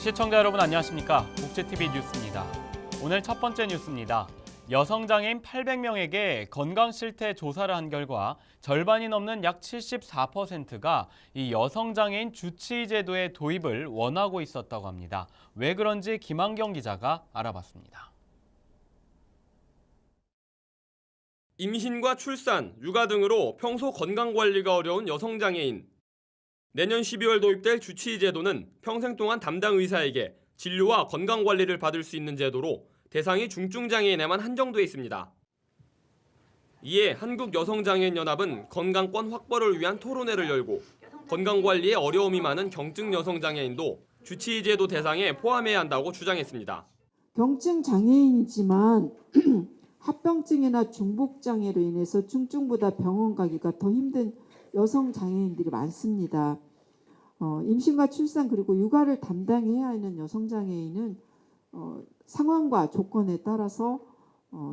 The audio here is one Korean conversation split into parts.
시청자 여러분 안녕하십니까? 국제TV 뉴스입니다. 오늘 첫 번째 뉴스입니다. 여성장애인 800명에게 건강실태 조사를 한 결과 절반이 넘는 약 74%가 이 여성장애인 주치의제도의 도입을 원하고 있었다고 합니다. 왜 그런지 김한경 기자가 알아봤습니다. 임신과 출산, 육아 등으로 평소 건강관리가 어려운 여성장애인. 내년 12월 도입될 주치의제도는 평생 동안 담당 의사에게 진료와 건강관리를 받을 수 있는 제도로 대상이 중증장애인에만 한정돼 있습니다. 이에 한국여성장애인연합은 건강권 확보를 위한 토론회를 열고 건강관리에 어려움이 많은 경증 여성장애인도 주치의제도 대상에 포함해야 한다고 주장했습니다. 경증 장애인이지만 합병증이나 중복장애로 인해서 중증보다 병원 가기가 더 힘든 여성 장애인들이 많습니다. 임신과 출산 그리고 육아를 담당해야 하는 여성 장애인은 상황과 조건에 따라서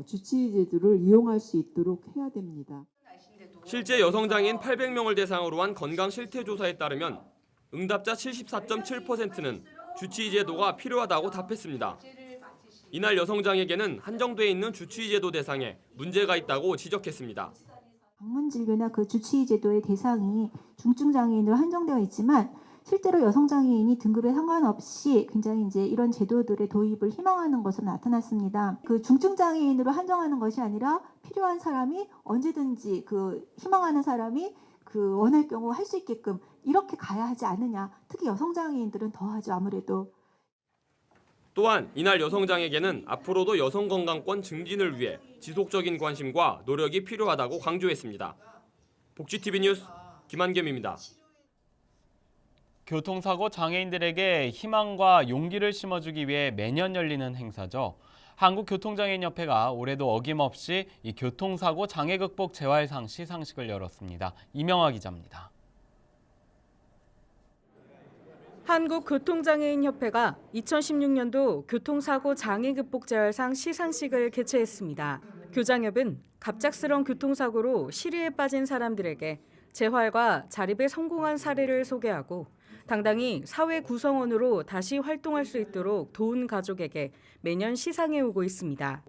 주치의 제도를 이용할 수 있도록 해야 됩니다. 실제 여성장애인 800명을 대상으로 한 건강 실태조사에 따르면 응답자 74.7%는 주치의 제도가 필요하다고 답했습니다. 이날 여성장에게는 한정돼 있는 주치의 제도 대상에 문제가 있다고 지적했습니다. 방문진료나 그 주치의 제도의 대상이 중증장애인으로 한정되어 있지만 실제로 여성장애인이 등급에 상관없이 굉장히 이제 이런 제도들의 도입을 희망하는 것으로 나타났습니다. 그 중증장애인으로 한정하는 것이 아니라 필요한 사람이 언제든지 그 희망하는 사람이 그 원할 경우 할 수 있게끔 이렇게 가야 하지 않느냐. 특히 여성장애인들은 더하죠 아무래도. 또한 이날 여성장에게는 앞으로도 여성 건강권 증진을 위해 지속적인 관심과 노력이 필요하다고 강조했습니다. 복지TV 뉴스 김한겸입니다. 교통사고 장애인들에게 희망과 용기를 심어주기 위해 매년 열리는 행사죠. 한국교통장애인협회가 올해도 어김없이 이 교통사고 장애 극복 재활상 시상식을 열었습니다. 이명아 기자입니다. 한국교통장애인협회가 2016년도 교통사고 장애 극복 재활상 시상식을 개최했습니다. 교장협은 갑작스런 교통사고로 시리에 빠진 사람들에게 재활과 자립에 성공한 사례를 소개하고 당당히 사회 구성원으로 다시 활동할 수 있도록 도운 가족에게 매년 시상해 오고 있습니다.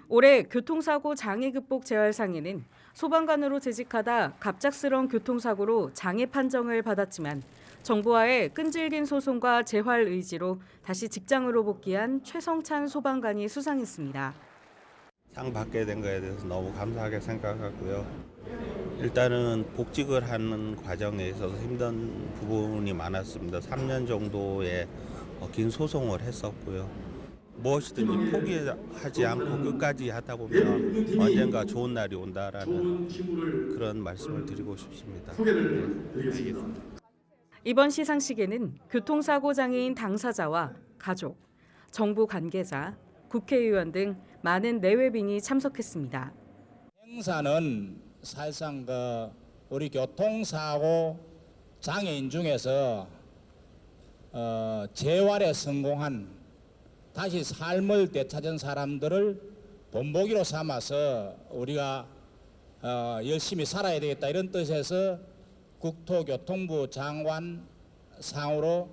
올해 교통사고 장애 극복 재활상에는 소방관으로 재직하다 갑작스런 교통사고로 장애 판정을 받았지만 정부와의 끈질긴 소송과 재활 의지로 다시 직장으로 복귀한 최성찬 소방관이 수상했습니다. 상 받게 된 거에 대해서 너무 감사하게 생각하고요. 일단은 복직을 하는 과정에 있어서 힘든 부분이 많았습니다. 3년 정도의 긴 소송을 했었고요. 무엇이든지 포기하지 않고 끝까지 하다 보면 언젠가 좋은 날이 온다라는 그런 말씀을 드리고 싶습니다. 알겠습니다. 이번 시상식에는 교통사고 장애인 당사자와 가족, 정부 관계자, 국회의원 등 많은 내외빈이 참석했습니다. 행사는 사실상 우리 교통사고 장애인 중에서 재활에 성공한 다시 삶을 되찾은 사람들을 본보기로 삼아서 우리가 열심히 살아야 되겠다 이런 뜻에서 국토교통부 장관 상으로.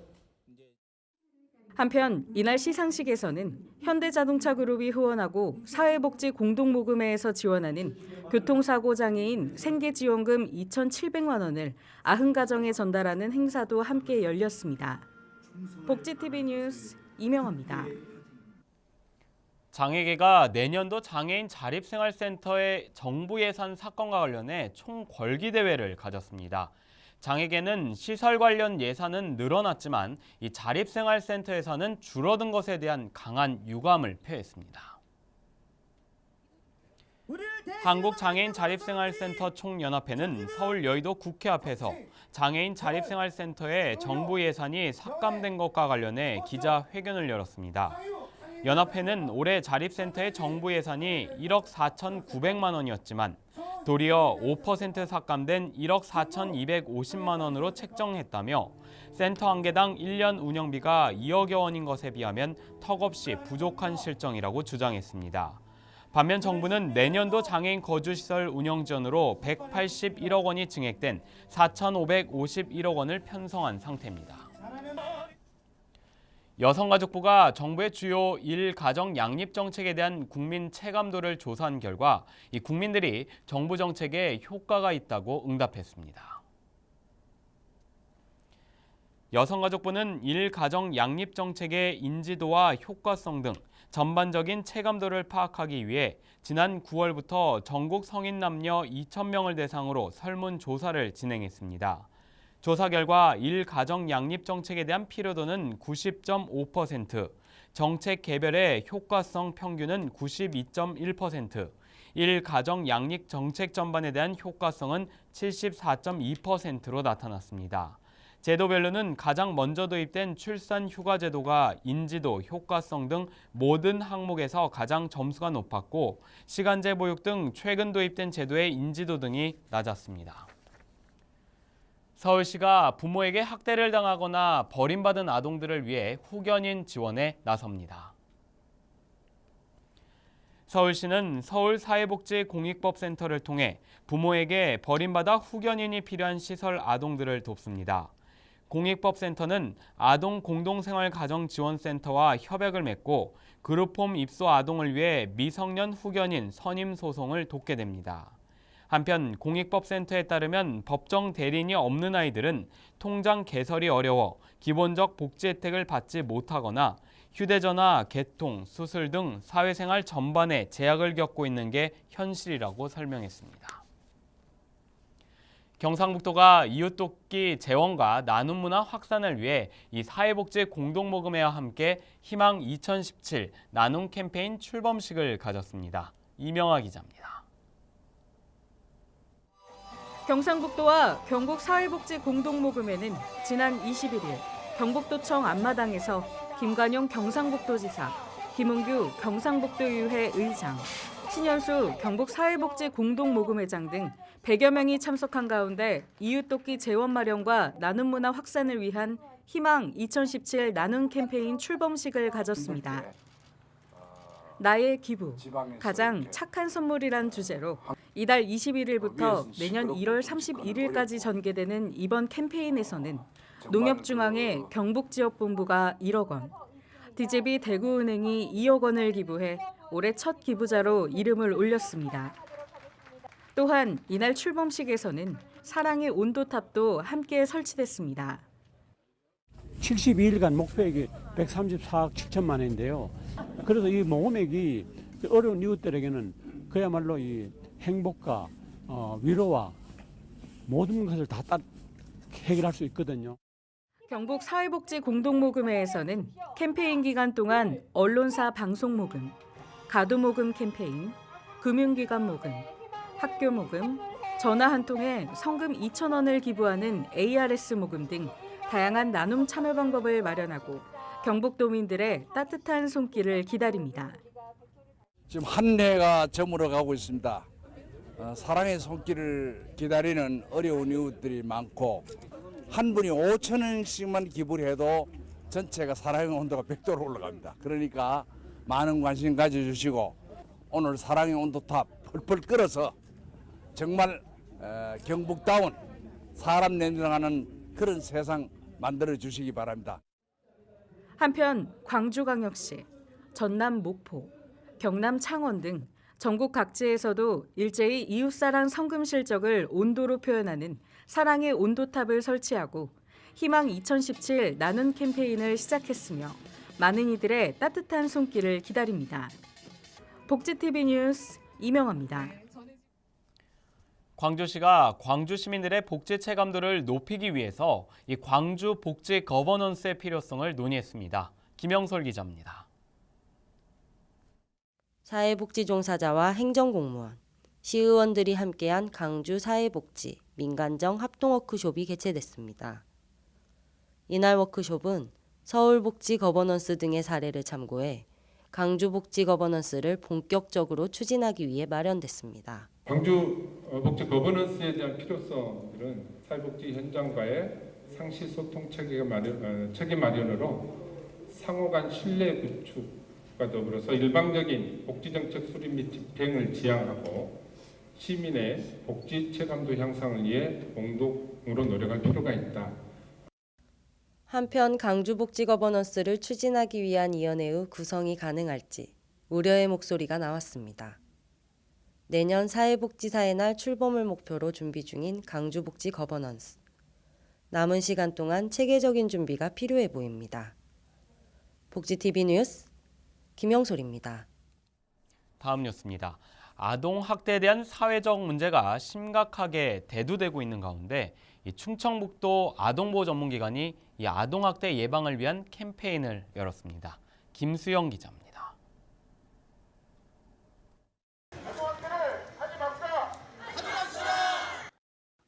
한편 이날 시상식에서는 현대자동차그룹이 후원하고 사회복지 공동모금회에서 지원하는 교통사고 장애인 생계지원금 2,700만 원을 90가정에 전달하는 행사도 함께 열렸습니다. 복지TV 뉴스 이명아입니다. 장애계가 내년도 장애인 자립생활센터의 정부 예산 사건과 관련해 총궐기대회를 가졌습니다. 장애계는 시설 관련 예산은 늘어났지만 이 자립생활센터에서는 줄어든 것에 대한 강한 유감을 표했습니다. 한국장애인 자립생활센터 총연합회는 서울 여의도 국회 앞에서 장애인 자립생활센터의 정부 예산이 삭감된 것과 관련해 기자회견을 열었습니다. 연합회는 올해 자립센터의 정부 예산이 1억 4,900만 원이었지만 도리어 5% 삭감된 1억 4,250만 원으로 책정했다며 센터 한 개당 1년 운영비가 2억여 원인 것에 비하면 턱없이 부족한 실정이라고 주장했습니다. 반면 정부는 내년도 장애인 거주시설 운영 지원으로 181억 원이 증액된 4,551억 원을 편성한 상태입니다. 여성가족부가 정부의 주요 일가정 양립 정책에 대한 국민 체감도를 조사한 결과 이 국민들이 정부 정책에 효과가 있다고 응답했습니다. 여성가족부는 일가정 양립 정책의 인지도와 효과성 등 전반적인 체감도를 파악하기 위해 지난 9월부터 전국 성인 남녀 2,000명을 대상으로 설문조사를 진행했습니다. 조사 결과 일가정 양립 정책에 대한 피로도는 90.5%, 정책 개별의 효과성 평균은 92.1%, 일가정 양립 정책 전반에 대한 효과성은 74.2%로 나타났습니다. 제도별로는 가장 먼저 도입된 출산 휴가 제도가 인지도, 효과성 등 모든 항목에서 가장 점수가 높았고 시간제 보육 등 최근 도입된 제도의 인지도 등이 낮았습니다. 서울시가 부모에게 학대를 당하거나 버림받은 아동들을 위해 후견인 지원에 나섭니다. 서울시는 서울사회복지공익법센터를 통해 부모에게 버림받아 후견인이 필요한 시설 아동들을 돕습니다. 공익법센터는 아동공동생활가정지원센터와 협약을 맺고 그룹홈 입소 아동을 위해 미성년 후견인 선임 소송을 돕게 됩니다. 한편 공익법센터에 따르면 법정 대리인이 없는 아이들은 통장 개설이 어려워 기본적 복지 혜택을 받지 못하거나 휴대전화, 개통, 수술 등 사회생활 전반에 제약을 겪고 있는 게 현실이라고 설명했습니다. 경상북도가 이웃돕기 재원과 나눔 문화 확산을 위해 이 사회복지 공동모금회와 함께 희망 2017 나눔 캠페인 출범식을 가졌습니다. 이명아 기자입니다. 경상북도와 경북 사회복지 공동모금회는 지난 21일 경북도청 앞마당에서 김관용 경상북도지사, 김은규 경상북도의회 의장, 신현수 경북 사회복지 공동모금회장 등 100여 명이 참석한 가운데 이웃돕기 재원 마련과 나눔 문화 확산을 위한 희망 2017 나눔 캠페인 출범식을 가졌습니다. 나의 기부, 가장 착한 선물이란 주제로 이달 21일부터 내년 1월 31일까지 전개되는 이번 캠페인에서는 농협중앙회 경북지역본부가 1억 원, DJB 대구은행이 2억 원을 기부해 올해 첫 기부자로 이름을 올렸습니다. 또한 이날 출범식에서는 사랑의 온도탑도 함께 설치됐습니다. 72일간 목표액이 134억 7천만 원인데요. 그래서 이 모금액이 어려운 이웃들에게는 그야말로 이 행복과 위로와 모든 것을 다 해결할 수 있거든요. 경북 사회복지 공동모금회에서는 캠페인 기간 동안 언론사 방송 모금, 가두 모금 캠페인, 금융기관 모금, 학교 모금, 전화 한 통에 성금 2,000원을 기부하는 ARS 모금 등 다양한 나눔 참여 방법을 마련하고 경북도민들의 따뜻한 손길을 기다립니다. 지금 한 해가 저물어 가고 있습니다. 사랑의 손길을 기다리는 어려운 이웃들이 많고 한 분이 5,000원씩만 기부를 해도 전체가 사랑의 온도가 100도로 올라갑니다. 그러니까 많은 관심 가져주시고 오늘 사랑의 온도탑 펄펄 끓어서 정말 경북다운 사람 냄새나는 그런 세상 만들어 주시기 바랍니다. 한편 광주광역시, 전남 목포, 경남 창원 등 전국 각지에서도 일제히 이웃사랑 성금 실적을 온도로 표현하는 사랑의 온도탑을 설치하고 희망 2017 나눔 캠페인을 시작했으며 많은 이들의 따뜻한 손길을 기다립니다. 복지TV 뉴스 이명아입니다. 광주시가 광주 시민들의 복지 체감도를 높이기 위해서 이 광주 복지 거버넌스의 필요성을 논의했습니다. 김영솔 기자입니다. 사회복지 종사자와 행정공무원, 시의원들이 함께한 광주 사회복지 민간정 합동 워크숍이 개최됐습니다. 이날 워크숍은 서울복지 거버넌스 등의 사례를 참고해 광주 복지 거버넌스를 본격적으로 추진하기 위해 마련됐습니다. 광주 복지 거버넌스에 대한 필요성들은 사회복지 현장과의 상시 소통 체계 마련으로 상호 간 신뢰 구축과 더불어서 일방적인 복지정책 수립 및 집행을 지향하고 시민의 복지 체감도 향상을 위해 공동으로 노력할 필요가 있다. 한편 강주복지 거버넌스를 추진하기 위한 위원회의 구성이 가능할지 우려의 목소리가 나왔습니다. 내년 사회복지사의 날 출범을 목표로 준비 중인 강주복지 거버넌스. 남은 시간 동안 체계적인 준비가 필요해 보입니다. 복지TV 뉴스 김영솔입니다. 다음 뉴스입니다. 아동 학대에 대한 사회적 문제가 심각하게 대두되고 있는 가운데 이 충청북도 아동보호 전문기관이 이 아동 학대 예방을 위한 캠페인을 열었습니다. 김수영 기자입니다.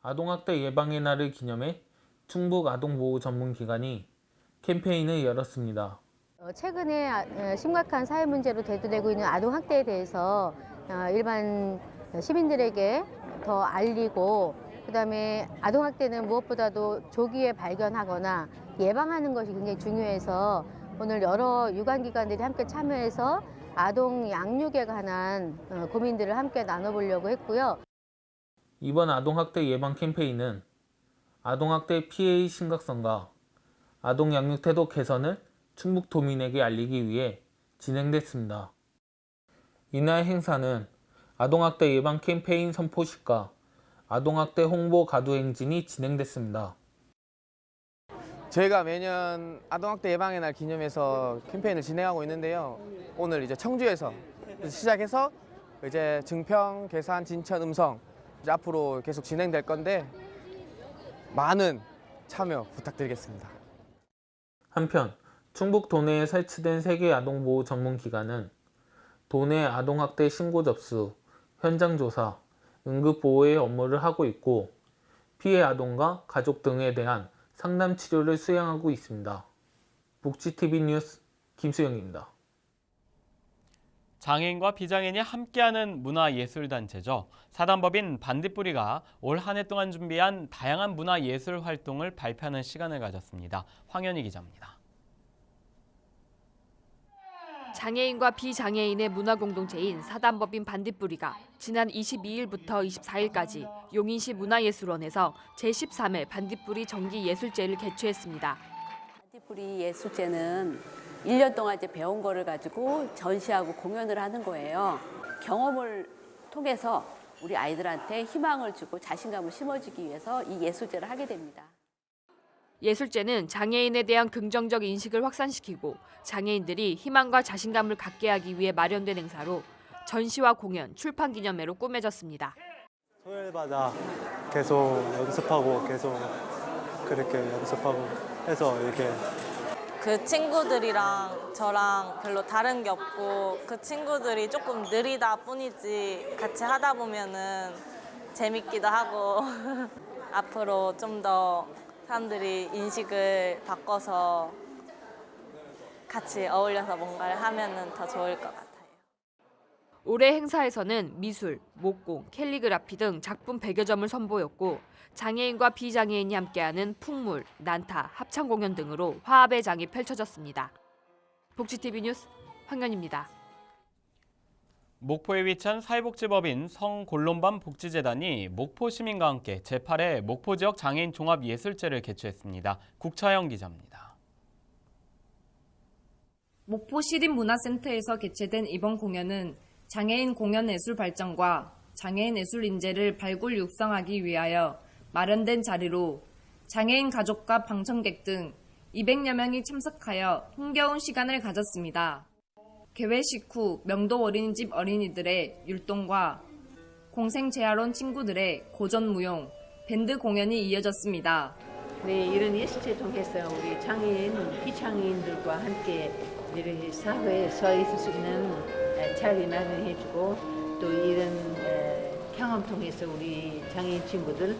아동학대 예방의 날을 기념해 충북 아동보호 전문기관이 캠페인을 열었습니다. 최근에 심각한 사회 문제로 대두되고 있는 아동학대에 대해서 일반 시민들에게 더 알리고, 그다음에 아동학대는 무엇보다도 조기에 발견하거나 예방하는 것이 굉장히 중요해서 오늘 여러 유관기관들이 함께 참여해서 아동 양육에 관한 고민들을 함께 나눠보려고 했고요. 이번 아동학대 예방 캠페인은 아동학대 피해의 심각성과 아동 양육 태도 개선을 충북도민에게 알리기 위해 진행됐습니다. 이날 행사는 아동학대 예방 캠페인 선포식과 아동학대 홍보 가두 행진이 진행됐습니다. 저희가 매년 아동학대 예방의 날 기념해서 캠페인을 진행하고 있는데요. 오늘 이제 청주에서 시작해서 이제 증평, 계산, 진천, 음성 이제 앞으로 계속 진행될 건데 많은 참여 부탁드리겠습니다. 한편 충북 도내에 설치된 3개 아동보호 전문기관은 도내 아동학대 신고 접수, 현장 조사, 응급보호의 업무를 하고 있고 피해 아동과 가족 등에 대한 상담 치료를 수행하고 있습니다. 복지TV 뉴스 김수영입니다. 장애인과 비장애인이 함께하는 문화예술단체죠. 사단법인 반딧불이가 올 한 해 동안 준비한 다양한 문화예술 활동을 발표하는 시간을 가졌습니다. 황현희 기자입니다. 장애인과 비장애인의 문화공동체인 사단법인 반딧불이가 지난 22일부터 24일까지 용인시 문화예술원에서 제13회 반딧불이 정기예술제를 개최했습니다. 반딧불이 예술제는 1년 동안 이제 배운 거를 가지고 전시하고 공연을 하는 거예요. 경험을 통해서 우리 아이들한테 희망을 주고 자신감을 심어주기 위해서 이 예술제를 하게 됩니다. 예술제는 장애인에 대한 긍정적 인식을 확산시키고 장애인들이 희망과 자신감을 갖게 하기 위해 마련된 행사로 전시와 공연, 출판 기념회로 꾸며졌습니다. 토요일마다 계속 연습하고 계속 그렇게 연습하고 해서 이렇게 그 친구들이랑 저랑 별로 다른 게 없고 그 친구들이 조금 느리다 뿐이지 같이 하다 보면은 재밌기도 하고 앞으로 좀 더 사람들이 인식을 바꿔서 같이 어울려서 뭔가를 하면은 더 좋을 것 같아요. 올해 행사에서는 미술, 목공, 캘리그라피 등 작품 100여 점을 선보였고 장애인과 비장애인이 함께하는 풍물, 난타, 합창 공연 등으로 화합의 장이 펼쳐졌습니다. 복지TV 뉴스 황현입니다. 목포에 위치한 사회복지법인 성골론밤 복지재단이 목포 시민과 함께 제8회 목포 지역 장애인 종합예술제를 개최했습니다. 국차영 기자입니다. 목포 시립문화센터에서 개최된 이번 공연은 장애인 공연 예술 발전과 장애인 예술 인재를 발굴 육성하기 위하여 마련된 자리로 장애인 가족과 방청객 등 200여 명이 참석하여 흥겨운 시간을 가졌습니다. 개회식 후 명도 어린이집 어린이들의 율동과 공생재활원 친구들의 고전무용, 밴드 공연이 이어졌습니다. 네, 이런 예술제 통해서 우리 장애인, 비장애인들과 함께 이렇게 사회에 서 있을 수 있는 자리 마련해주고 또 이런 경험 통해서 우리 장애인 친구들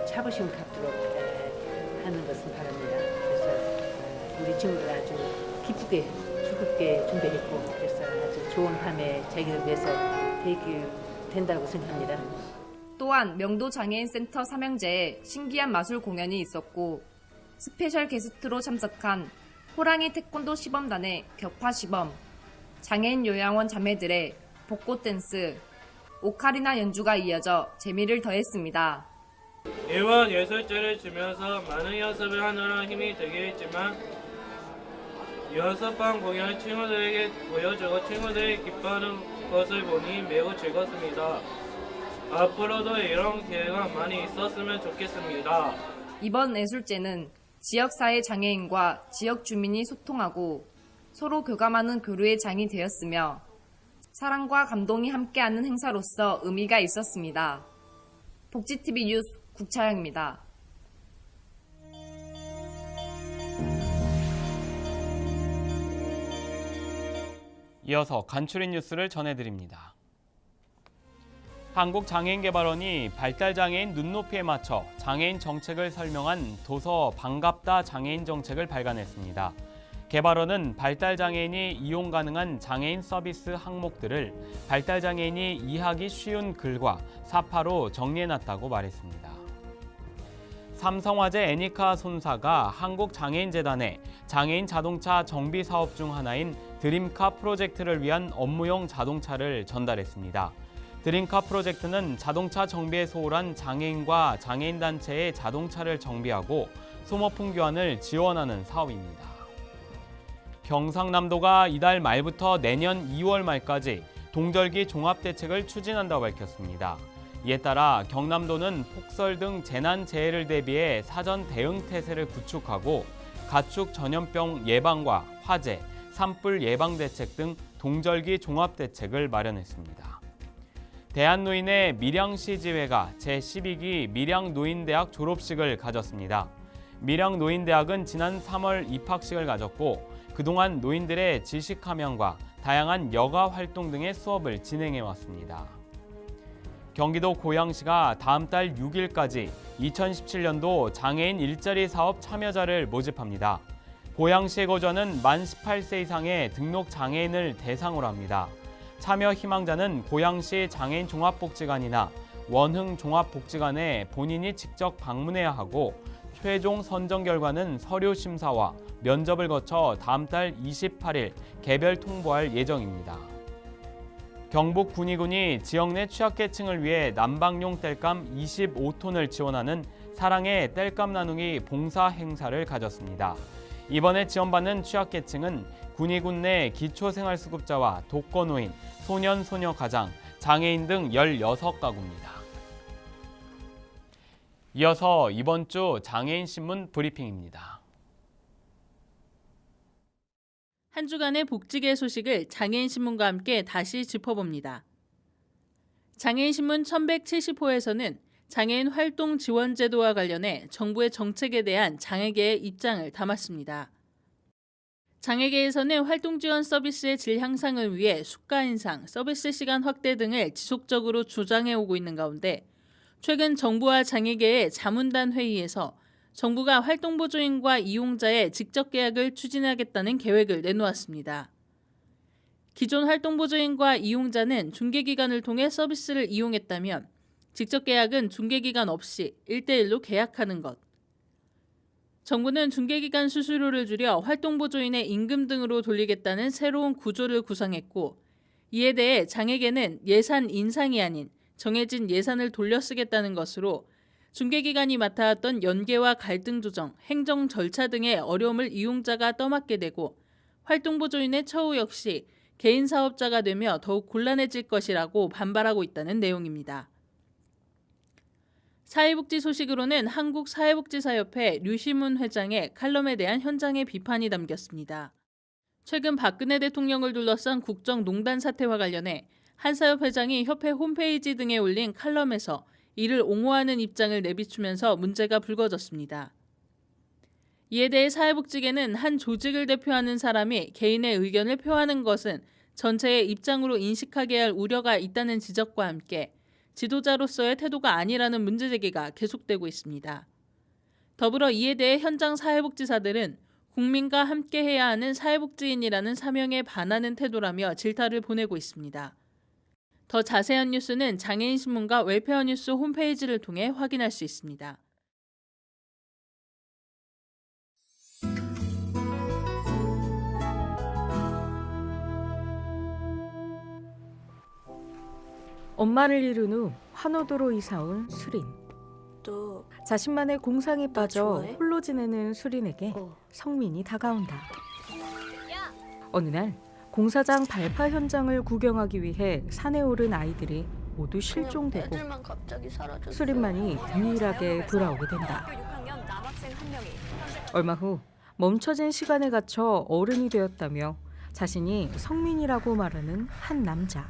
자부심 갖도록 하는 것을 바랍니다. 그래서 우리 친구들 아주 기쁘게 즐겁게 준비했고 그래서 아주 좋은 밤에 자기를 위해서 된다고 생각합니다. 또한 명도 장애인센터 삼형제에 신기한 마술 공연이 있었고 스페셜 게스트로 참석한 호랑이 태권도 시범단의 격파 시범, 장애인 요양원 자매들의 벚꽃 댄스, 오카리나 연주가 이어져 재미를 더했습니다. 이번 예술제를 주면서 많은 연습을 하느라 힘이 되게 했지만 연습한 공연을 친구들에게 보여주고 친구들이 기뻐하는 것을 보니 매우 즐겁습니다. 앞으로도 이런 기회가 많이 있었으면 좋겠습니다. 이번 예술제는 지역사회 장애인과 지역 주민이 소통하고 서로 교감하는 교류의 장이 되었으며 사랑과 감동이 함께하는 행사로서 의미가 있었습니다. 복지TV 뉴스 국차영입니다. 이어서 간추린 뉴스를 전해드립니다. 한국장애인개발원이 발달장애인 눈높이에 맞춰 장애인 정책을 설명한 도서 반갑다 장애인 정책을 발간했습니다. 개발원은 발달장애인이 이용 가능한 장애인 서비스 항목들을 발달장애인이 이해하기 쉬운 글과 사파로 정리해놨다고 말했습니다. 삼성화재 애니카 손사가 한국장애인재단에 장애인 자동차 정비 사업 중 하나인 드림카 프로젝트를 위한 업무용 자동차를 전달했습니다. 드림카 프로젝트는 자동차 정비에 소홀한 장애인과 장애인 단체의 자동차를 정비하고 소모품 교환을 지원하는 사업입니다. 경상남도가 이달 말부터 내년 2월 말까지 동절기 종합대책을 추진한다고 밝혔습니다. 이에 따라 경남도는 폭설 등 재난재해를 대비해 사전 대응 태세를 구축하고 가축 전염병 예방과 화재, 산불 예방 대책 등 동절기 종합대책을 마련했습니다. 대한노인의 밀양시지회가 제12기 밀양노인대학 졸업식을 가졌습니다. 밀양노인대학은 지난 3월 입학식을 가졌고 그동안 노인들의 지식 함양과 다양한 여가 활동 등의 수업을 진행해 왔습니다. 경기도 고양시가 다음 달 6일까지 2017년도 장애인 일자리 사업 참여자를 모집합니다. 고양시의 거주하는 만 18세 이상의 등록 장애인을 대상으로 합니다. 참여 희망자는 고양시 장애인 종합복지관이나 원흥 종합복지관에 본인이 직접 방문해야 하고 최종 선정 결과는 서류 심사와 면접을 거쳐 다음 달 28일 개별 통보할 예정입니다. 경북 군위군이 지역 내 취약계층을 위해 난방용 땔감 25톤을 지원하는 사랑의 땔감 나누기 봉사 행사를 가졌습니다. 이번에 지원받는 취약계층은 군위군 내 기초생활수급자와 독거노인, 소년, 소녀 가장, 장애인 등 16가구입니다. 이어서 이번 주 장애인신문 브리핑입니다. 한 주간의 복지계 소식을 장애인신문과 함께 다시 짚어봅니다. 장애인신문 1170호에서는 장애인 활동 지원 제도와 관련해 정부의 정책에 대한 장애계의 입장을 담았습니다. 장애계에서는 활동 지원 서비스의 질 향상을 위해 수가 인상, 서비스 시간 확대 등을 지속적으로 주장해 오고 있는 가운데 최근 정부와 장애계의 자문단 회의에서 정부가 활동보조인과 이용자의 직접 계약을 추진하겠다는 계획을 내놓았습니다. 기존 활동보조인과 이용자는 중개기관을 통해 서비스를 이용했다면 직접 계약은 중개기관 없이 1대1로 계약하는 것. 정부는 중개기관 수수료를 줄여 활동보조인의 임금 등으로 돌리겠다는 새로운 구조를 구상했고 이에 대해 장애계는 예산 인상이 아닌 정해진 예산을 돌려 쓰겠다는 것으로 중개기관이 맡아왔던 연계와 갈등 조정, 행정 절차 등의 어려움을 이용자가 떠맡게 되고 활동보조인의 처우 역시 개인 사업자가 되며 더욱 곤란해질 것이라고 반발하고 있다는 내용입니다. 사회복지 소식으로는 한국사회복지사협회 류시문 회장의 칼럼에 대한 현장의 비판이 담겼습니다. 최근 박근혜 대통령을 둘러싼 국정농단 사태와 관련해 한사협 회장이 협회 홈페이지 등에 올린 칼럼에서 이를 옹호하는 입장을 내비추면서 문제가 불거졌습니다. 이에 대해 사회복지계는 한 조직을 대표하는 사람이 개인의 의견을 표하는 것은 전체의 입장으로 인식하게 할 우려가 있다는 지적과 함께 지도자로서의 태도가 아니라는 문제 제기가 계속되고 있습니다. 더불어 이에 대해 현장 사회복지사들은 국민과 함께해야 하는 사회복지인이라는 사명에 반하는 태도라며 질타를 보내고 있습니다. 더 자세한 뉴스는 장애인신문과 웰페어 뉴스 홈페이지를 통해 확인할 수 있습니다. 엄마를 잃은 후 환호도로 이사 온 수린. 너도 자신만의 공상에 빠져 좋아해? 홀로 지내는 수린에게 성민이 다가온다. 어느 날 공사장 발파 현장을 구경하기 위해 산에 오른 아이들이 모두 실종되고 애들만 갑자기 사라졌어. 수린만이 유일하게 돌아오게 된다. 얼마 후 멈춰진 시간에 갇혀 어른이 되었다며 자신이 성민이라고 말하는 한 남자.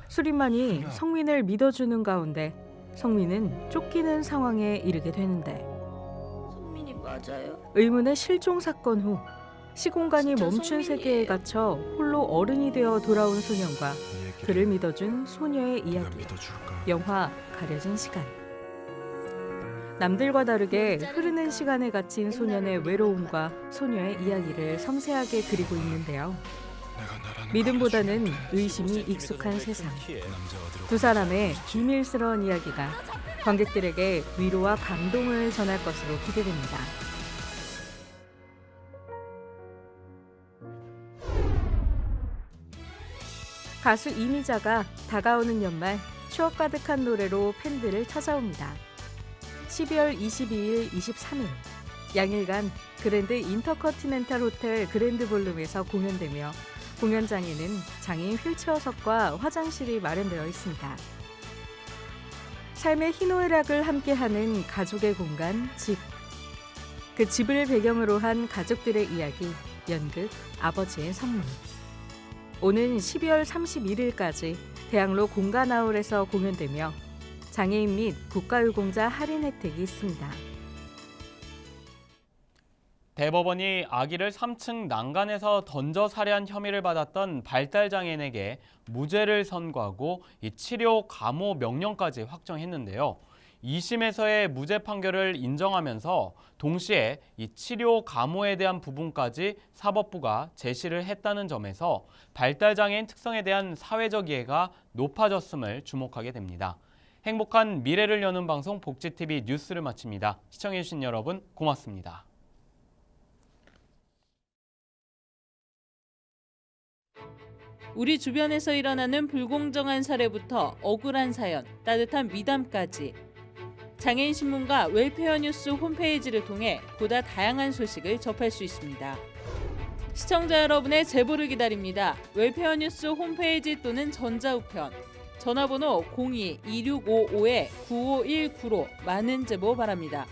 수린만이 성민을 믿어주는 가운데 성민은 쫓기는 상황에 이르게 되는데 성민이 맞아요? 의문의 실종 사건 후 시공간이 진짜 멈춘 성민이에요. 세계에 갇혀 홀로 어른이 되어 돌아온 소년과 그를 믿어준 소녀의 이야기. 영화 가려진 시간. 남들과 다르게 흐르는 시간에 갇힌 소년의 외로움과 소녀의 이야기를 섬세하게 그리고 있는데요. 믿음보다는 의심이 익숙한 세상. 두 사람의 비밀스러운 이야기가 관객들에게 위로와 감동을 전할 것으로 기대됩니다. 가수 이미자가 다가오는 연말 추억 가득한 노래로 팬들을 찾아옵니다. 12월 22일, 23일 양일간 그랜드 인터컨티넨탈 호텔 그랜드 볼룸에서 공연되며 공연장에는 장애인 휠체어석과 화장실이 마련되어 있습니다. 삶의 희노애락을 함께하는 가족의 공간, 집. 그 집을 배경으로 한 가족들의 이야기, 연극, 아버지의 선물. 오는 12월 31일까지 대학로 공간아울에서 공연되며 장애인 및 국가유공자 할인 혜택이 있습니다. 대법원이 아기를 3층 난간에서 던져 살해한 혐의를 받았던 발달장애인에게 무죄를 선고하고 이 치료 감호 명령까지 확정했는데요. 2심에서의 무죄 판결을 인정하면서 동시에 이 치료 감호에 대한 부분까지 사법부가 제시를 했다는 점에서 발달장애인 특성에 대한 사회적 이해가 높아졌음을 주목하게 됩니다. 행복한 미래를 여는 방송 복지TV 뉴스를 마칩니다. 시청해주신 여러분 고맙습니다. 우리 주변에서 일어나는 불공정한 사례부터 억울한 사연, 따뜻한 미담까지 장애인 신문과 웰페어 뉴스 홈페이지를 통해 보다 다양한 소식을 접할 수 있습니다. 시청자 여러분의 제보를 기다립니다. 웰페어 뉴스 홈페이지 또는 전자우편, 전화번호 02-2655-9519로 많은 제보 바랍니다.